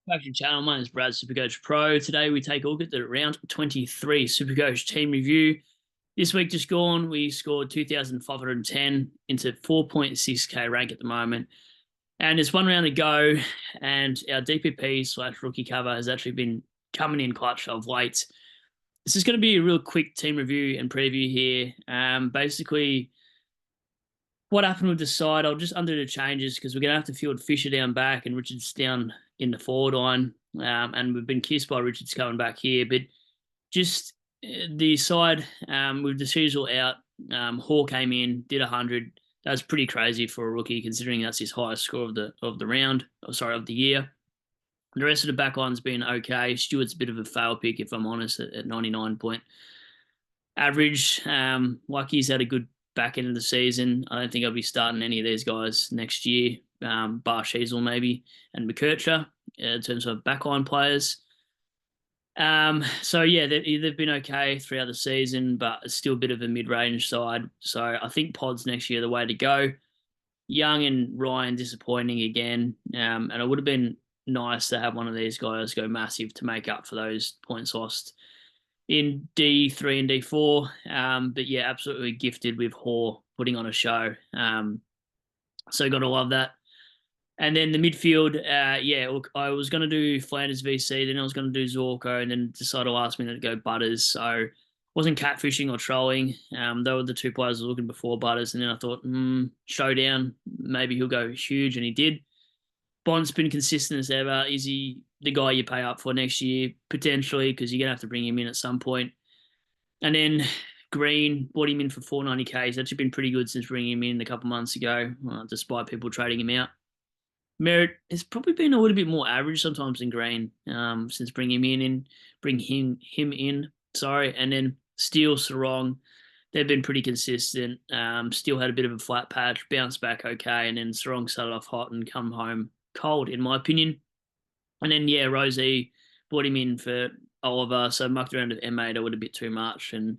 Back to the channel. My name is Brad, SuperCoach Pro. Today we take a look at the round 23 SuperCoach team review. This week just gone, we scored 2,510 into 4.6k rank at the moment. And there's one round to go, and our DPP slash rookie cover has actually been coming in clutch of late. This is going to be a real quick team review and preview here. Basically, what happened with the side, I'll just undo the changes because we're going to have to field Fisher down back and Richards down in the forward line. And we've been kissed by Richards coming back here. But just the side with the Cecil out, Hall came in, did 100. That was pretty crazy for a rookie, considering that's his highest score of the round. Oh, sorry, of the year. The rest of the back line's been okay. Stewart's a bit of a fail pick, if I'm honest, at 99 point average. Lucky's had a good back end of the season. I don't think I'll be starting any of these guys next year, bar Sheasel maybe, and McKercher in terms of backline players. So yeah, they've been okay throughout the season, but it's still a bit of a mid-range side. So I think pods next year are the way to go. Young and Ryan disappointing again, and it would have been nice to have one of these guys go massive to make up for those points lost in D3 and D4. But yeah, absolutely gifted with Hoare putting on a show. So got to love that. And then the midfield, yeah, look, I was going to do Flanders VC, then I was going to do Zorko, and then decided last minute to go Butters. So wasn't catfishing or trolling. They were the two players I was looking before Butters, and then I thought, showdown, maybe he'll go huge, and he did. Bond's been consistent as ever. Is he the guy you pay up for next year? Potentially, because you're going to have to bring him in at some point. And then Green, bought him in for 490k. He's actually been pretty good since bringing him in a couple months ago, despite people trading him out. Merritt has probably been a little bit more average sometimes than Green since bringing him in, bring him in. Sorry, and then Steele, Sarong, they've been pretty consistent. Steele had a bit of a flat patch, bounced back okay, and then Sarong started off hot and come home cold, in my opinion. And then yeah, Rosie brought him in for Oliver, so mucked around with M8 a little bit too much, and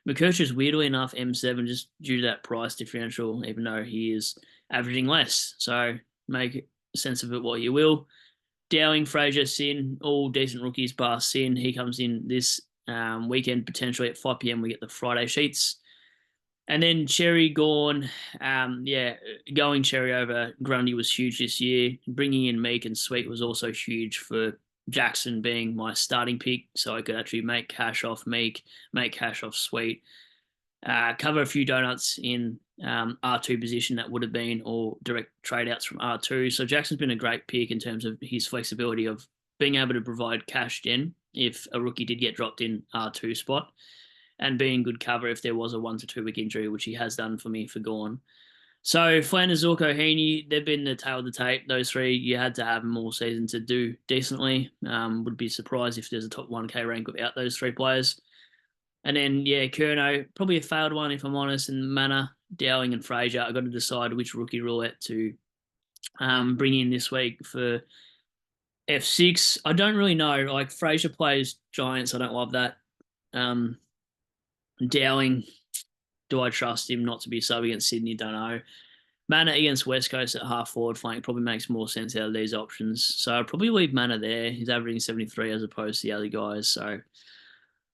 McKercher's weirdly enough M7 just due to that price differential, even though he is averaging less. So make sense of it what you will. Dowling, Fraser, Sin, all decent rookies bar Sin. He comes in this weekend potentially at 5 p.m. We get the Friday sheets. And then Cherry Gorn, yeah, going Cherry over Grundy was huge this year. Bringing in Meek and Sweet was also huge for Jackson being my starting pick, so I could actually make cash off Meek, make cash off Sweet, cover a few donuts in R2 position that would have been, or direct trade outs from R2. So Jackson's been a great pick in terms of his flexibility of being able to provide cash gen if a rookie did get dropped in R2 spot, and being good cover if there was a 1 to 2 week injury, which he has done for me for Gorn. So Flanders, Zorko, Heaney, they've been the tail of the tape. Those three, you had to have them all season to do decently. Would be surprised if there's a top 1K rank without those three players. And then, yeah, Curnow, probably a failed one, if I'm honest, and Manor, Dowling, and Fraser. I've got to decide which rookie roulette to bring in this week for F6. I don't really know. Like, Fraser plays Giants. I don't love that. Dowling, do I trust him not to be sub against Sydney? Don't know. Manor against West Coast at half forward flank probably makes more sense out of these options. So I'd probably leave Manor there. He's averaging 73 as opposed to the other guys. So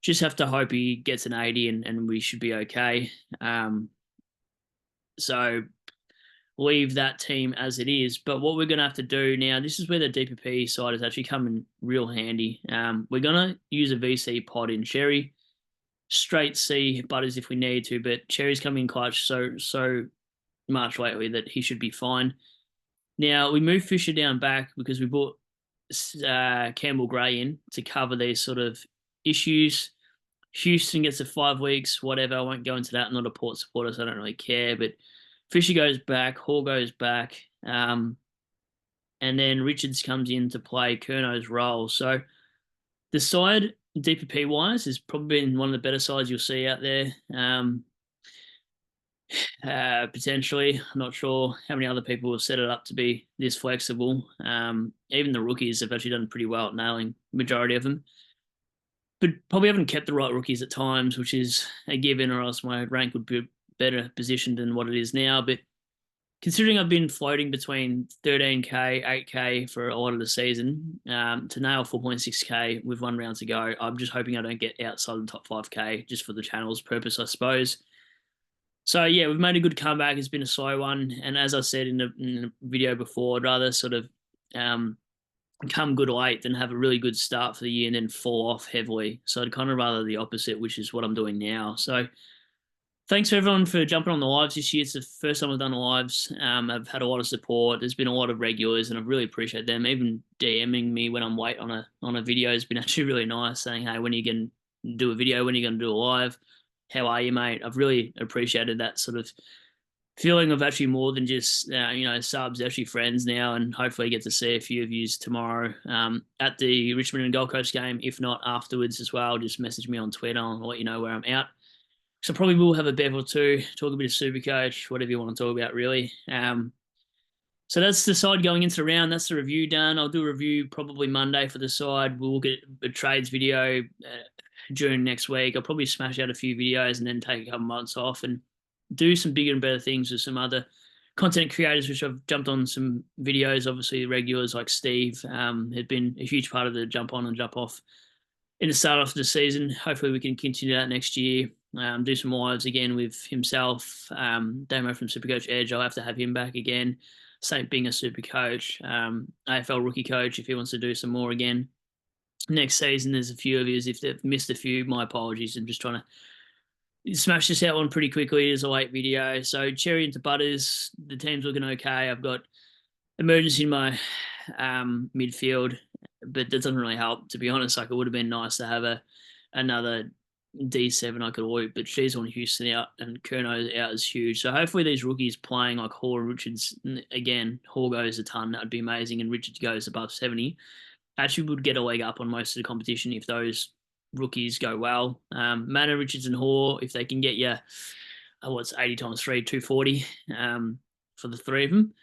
just have to hope he gets an 80 and we should be okay. So leave that team as it is. But what we're going to have to do now, this is where the DPP side is actually coming real handy. We're going to use a VC pod in Sherry. Straight C Butters if we need to, but Cherry's coming in clutch so much lately that he should be fine. Now, we moved Fisher down back because we brought Campbell Gray in to cover these sort of issues. Houston gets a 5 weeks, whatever. I won't go into that. I'm not a Port supporter, so I don't really care. But Fisher goes back, Hall goes back, and then Richards comes in to play Curnow's role. So the side, DPP wise, has probably been one of the better sides you'll see out there. Potentially, I'm not sure how many other people have set it up to be this flexible. Even the rookies have actually done pretty well at nailing the majority of them, but probably haven't kept the right rookies at times, which is a given, or else my rank would be better positioned than what it is now. But considering I've been floating between 13K, 8K for a lot of the season, to nail 4.6K with 1 round to go, I'm just hoping I don't get outside the top 5K just for the channel's purpose, I suppose. So yeah, we've made a good comeback. It's been a slow one, and as I said in the video before, I'd rather sort of um, come good late than have a really good start for the year and then fall off heavily. So I'd kind of rather the opposite, which is what I'm doing now. So thanks for everyone for jumping on the lives this year. It's the first time I've done the lives. I've had a lot of support. There's been a lot of regulars, and I really appreciate them. Even DMing me when I'm late on a video has been actually really nice, saying, "Hey, when are you going to do a video? When are you going to do a live? How are you, mate?" I've really appreciated that sort of feeling of actually more than just subs, actually friends now, and hopefully get to see a few of you tomorrow at the Richmond and Gold Coast game. If not afterwards as well, just message me on Twitter and I'll let you know where I'm out. So probably we'll have a bev or two, talk a bit of SuperCoach, whatever you want to talk about, really. So that's the side going into the round. That's the review done. I'll do a review probably Monday for the side. We'll look at a trades video during next week. I'll probably smash out a few videos and then take a couple months off and do some bigger and better things with some other content creators, which I've jumped on some videos. Obviously, the regulars like Steve had been a huge part of the jump on and jump off in the start of the season. Hopefully, we can continue that next year. Do some lives again with himself, Damo from SuperCoach Edge. I'll have to have him back again. Same being a SuperCoach, AFL rookie coach if he wants to do some more again next season. There's a few of you. If they've missed a few, my apologies. I'm just trying to smash this out one pretty quickly. It is a late video. So cherry into butters. The team's looking okay. I've got emergency in my midfield, but that doesn't really help, to be honest. Like, it would have been nice to have another D7 I could loop, but she's on Houston out and Kerno's out is huge. So hopefully these rookies playing like Hall and Richards, again, Hall goes a ton, that'd be amazing, and Richards goes above 70. Actually would get a leg up on most of the competition if those rookies go well. Manor, Richards, and Hall, if they can get you, what's 80 times 3, 240 for the three of them,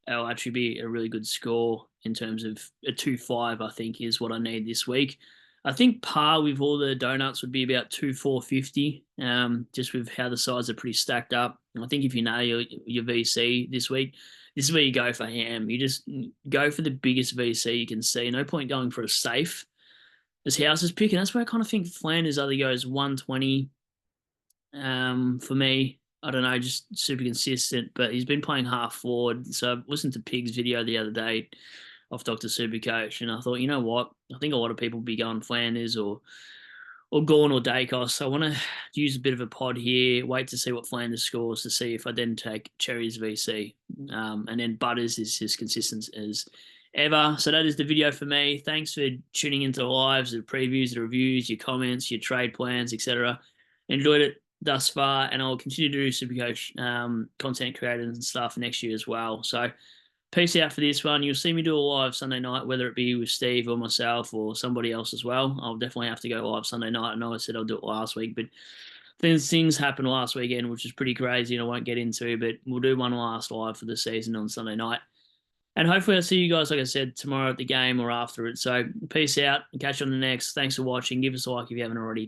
it'll actually be a really good score in terms of a 2.5, I think, is what I need this week. I think par with all the donuts would be about 2.450, just with how the sides are pretty stacked up. And I think if you nail your VC this week, this is where you go for ham. You just go for the biggest VC you can see. No point going for a safe. This house is picking. That's where I kind of think Flanders either goes 120 for me. I don't know, just super consistent, but he's been playing half forward. So I listened to Pig's video the other day off Dr. SuperCoach, and I thought, you know what? I think a lot of people will be going Flanders or Gorn or Dacos. So I want to use a bit of a pod here, wait to see what Flanders scores to see if I then take Cherry's VC. And then Butters is as consistent as ever. So that is the video for me. Thanks for tuning into the lives, the previews, the reviews, your comments, your trade plans, etc. Enjoyed it thus far, and I'll continue to do SuperCoach content creators and stuff next year as well. So peace out for this one. You'll see me do a live Sunday night, whether it be with Steve or myself or somebody else as well. I'll definitely have to go live Sunday night. I know I said I'll do it last week, but things happened last weekend, which is pretty crazy, and I won't get into, but we'll do one last live for the season on Sunday night. And hopefully I'll see you guys, like I said, tomorrow at the game or after it. So peace out and catch you on the next. Thanks for watching. Give us a like if you haven't already.